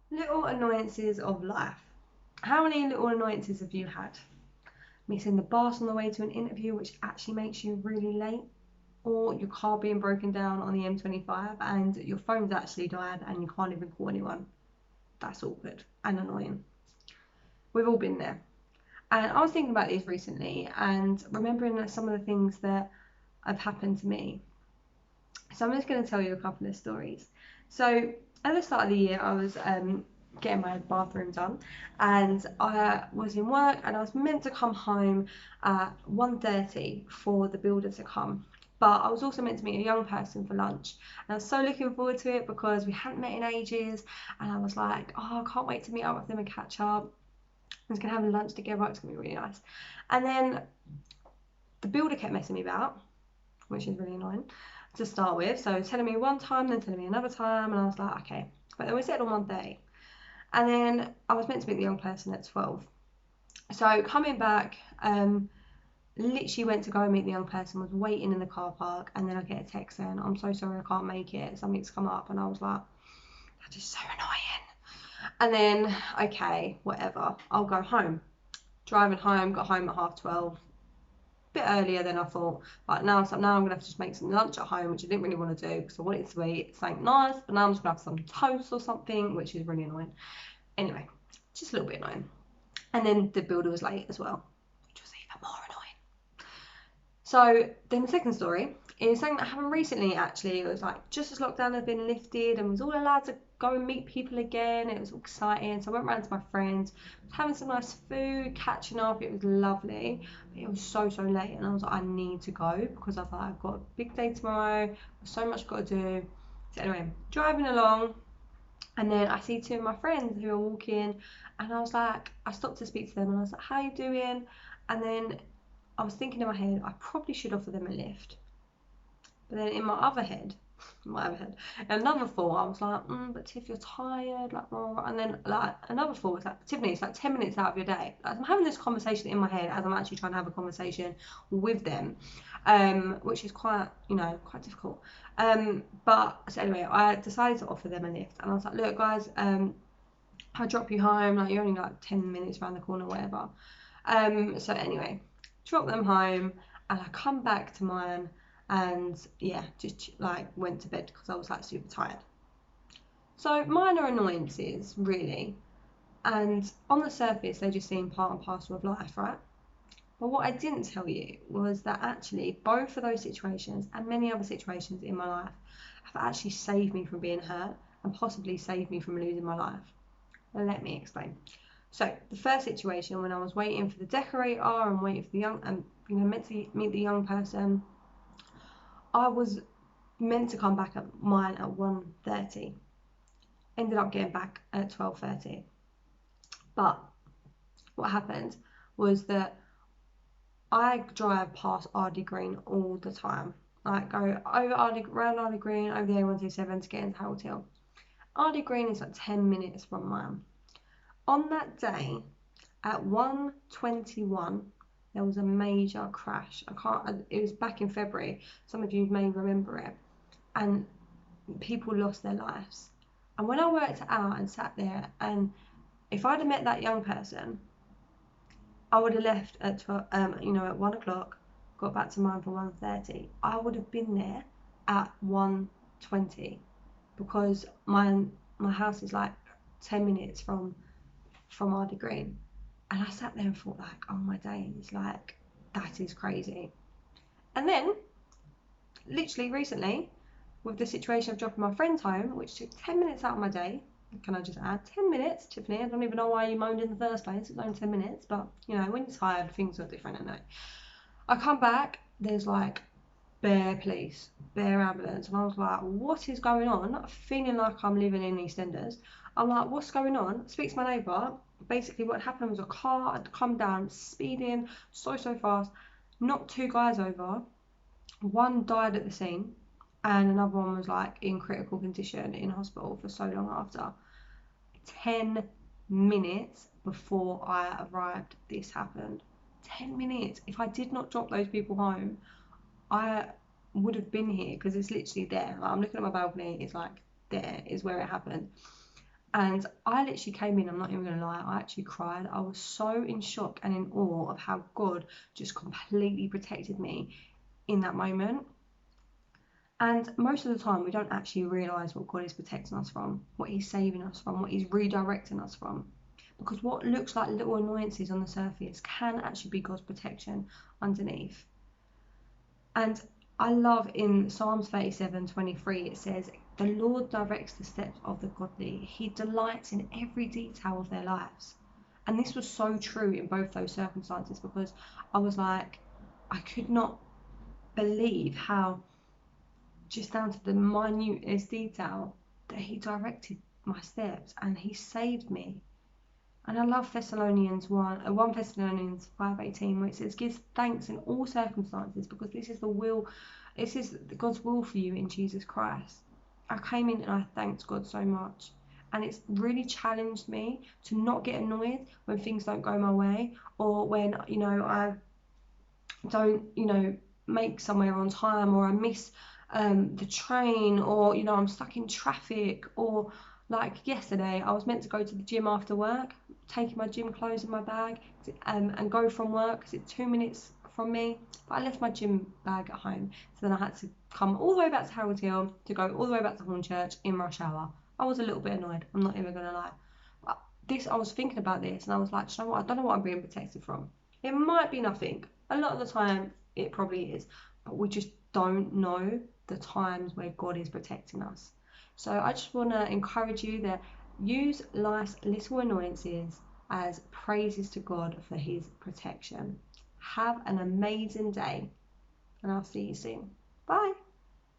Little annoyances of life. How many little annoyances have you had? Missing the bus on the way to an interview, which actually makes you really late, or your car being broken down on the M25 and your phone's actually died and you can't even call anyone. That's awkward and annoying. We've all been there. And I was thinking about these recently and remembering that some of the things that have happened to me. So I'm just going to tell you a couple of stories. So at the start of the year, I was getting my bathroom done, and I was in work, and I was meant to come home at 1:30 for the builder to come. But I was also meant to meet a young person for lunch, and I was so looking forward to it because we hadn't met in ages, and I was like, oh, I can't wait to meet up with them and catch up. I was gonna have lunch together. It's gonna be really nice. And then the builder kept messing me about, which is really annoying to start with. So telling me one time, then telling me another time, and I was like, okay. But then we settled on 1:30. And then I was meant to meet the young person at 12. So coming back, literally went to go and meet the young person, was waiting in the car park, and then I get a text saying, I'm so sorry, I can't make it, something's come up. And I was like, that is so annoying. And then, okay, whatever, I'll go home. Driving home, got home at 12:30, bit earlier than I thought. But now I'm gonna have to just make some lunch at home, which I didn't really want to do because I wanted to eat something nice. But now I'm just gonna have some toast or something, which is really annoying. Anyway, just a little bit annoying. And then the builder was late as well, which was even more annoying. So then the second story is something that happened recently. Actually, it was like just as lockdown had been lifted and was all allowed to go and meet people again. It was all exciting. So I went round to my friends, was having some nice food, catching up. It was lovely. But it was so late, and I was like, I need to go because I thought I've got a big day tomorrow. There's so much got to do. So anyway, driving along, and then I see two of my friends who are walking, and I was like, I stopped to speak to them, and I was like, how you doing? And then I was thinking in my head, I probably should offer them a lift. But then in my other head, another thought, I was like, but Tiff, you're tired, like, and then like another thought was like, Tiffany, it's like 10 minutes out of your day. Like, I'm having this conversation in my head as I'm actually trying to have a conversation with them, which is quite, quite difficult. But so anyway, I decided to offer them a lift, and I was like, look, guys, I'll drop you home. Like, you're only like 10 minutes around the corner, whatever. So anyway, drop them home, and I come back to mine, and yeah, just like went to bed because I was like super tired. So minor annoyances, really, and on the surface they just seem part and parcel of life, right? But what I didn't tell you was that actually both of those situations and many other situations in my life have actually saved me from being hurt and possibly saved me from losing my life. Let me explain. So the first situation, when I was waiting for the decorator and waiting for the young, and meant to meet the young person, I was meant to come back at mine at 1:30. Ended up getting back at 12:30. But what happened was that I drive past Ardley Green all the time. Like, go over round Ardley Green, over the A127 to get into the hotel. Ardley Green is like 10 minutes from mine. On that day, at 1:21, there was a major crash. It was back in February. Some of you may remember it. And people lost their lives. And when I worked it out and sat there, and if I'd have met that young person, I would have left at 12, at 1 o'clock, got back to mine for 1:30. I would have been there at 1:20 because my house is like 10 minutes from Ardley Green. And I sat there and thought, like, oh my days, like, that is crazy. And then, literally recently, with the situation of dropping my friends home, which took 10 minutes out of my day, can I just add 10 minutes, Tiffany? I don't even know why you moaned in the first place. It's only 10 minutes, but when you're tired, things are different, aren't they? I come back, there's like bare police, bare ambulance, and I was like, what is going on? Feeling like I'm living in EastEnders. I'm like, what's going on? Speak to my neighbour. Basically, what happened was a car had come down, speeding so fast, knocked two guys over. One died at the scene, and another one was like in critical condition in hospital for so long after. 10 minutes before I arrived, this happened. 10 minutes. If I did not drop those people home, I would have been here because it's literally there. Like, I'm looking at my balcony, it's like there is where it happened. And I literally came in, I'm not even going to lie, I actually cried. I was so in shock and in awe of how God just completely protected me in that moment. And most of the time, we don't actually realise what God is protecting us from, what He's saving us from, what He's redirecting us from. Because what looks like little annoyances on the surface can actually be God's protection underneath. And I love in Psalms 37:23, it says, "The Lord directs the steps of the godly. He delights in every detail of their lives." And this was so true in both those circumstances, because I was like, I could not believe how, just down to the minutest detail, that He directed my steps and He saved me. And I love Thessalonians 1 Thessalonians 5:18, where it says, "Give thanks in all circumstances, because this is God's will for you in Jesus Christ." I came in and I thanked God so much. And it's really challenged me to not get annoyed when things don't go my way, or when, I don't, make somewhere on time, or I miss the train, or, I'm stuck in traffic, or like yesterday, I was meant to go to the gym after work, taking my gym clothes in my bag, and go from work because it's 2 minutes from me, but I left my gym bag at home. So then I had to come all the way back to Harold Hill to go all the way back to Hornchurch in rush hour. I was a little bit annoyed, I'm not even gonna lie. But I was thinking about this and I was like, you know what, I don't know what I'm being protected from. It might be nothing. A lot of the time it probably is, but we just don't know the times where God is protecting us. So I just want to encourage you that use life's little annoyances as praises to God for His protection. Have an amazing day, and I'll see you soon. Bye.